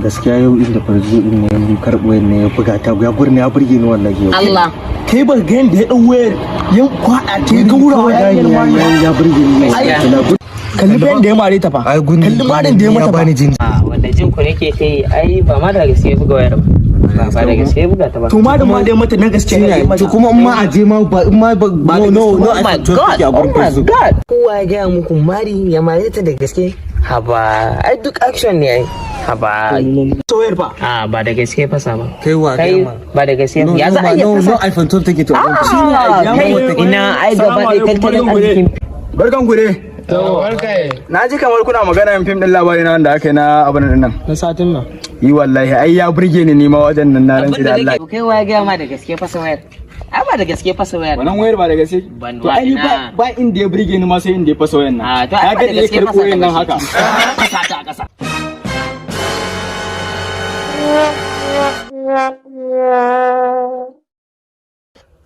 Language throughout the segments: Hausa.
gaskiya yau inda farzo din ne mun karbo ne ya buga ta ya gurne ya burge ni wallahi Allah kai ba ga yanda ya dau wayar yan kwada ta ga wurawa ya burge ni kalli bayan da ya mare ta fa kalli marin da ya mata bani jin wanda jin ku nake kai ai ba ma da gaske buga wayar ba da gaske buga ta ba to ma da ma da ya mata na gaske ne to kuma in ma aje ma ba in ma ba no oh my god kowa ya ga muku mari ya mare ta da gaske haba ai duk action ne ai haba soyar ba ba da gaske fasa ba kai wa kai ba da gaske ya za a yi no iPhone 12 take to ina ai gaba da tattalin arzikin barkan ku dai na ji kamar kuna magana yin fim din labari na wanda aka yi na abin nan na satin nan yi wallahi ai ya burge ni nima wajen nan na rantsi da Allah kai waya ga ma da gaske fasa wayar ai ba da gaske fasa wayar wannan wayar ba da gaske to ai ba inda ya burge ni ma sai inda ya fasa wayar nan to ai ba da gaske fasa wayar nan haka kasa ta kasa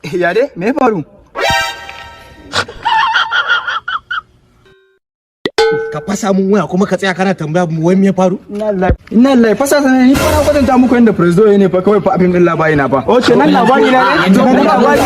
ya dai me faru ka fasa mun waya kuma ka tsaya kana tambaya mu wai me faru inna lillahi fasa sanan ni fara kwatanta muku yanda prezo ne fa kawai fa abin din labari na fa okay nan labari na ne to labari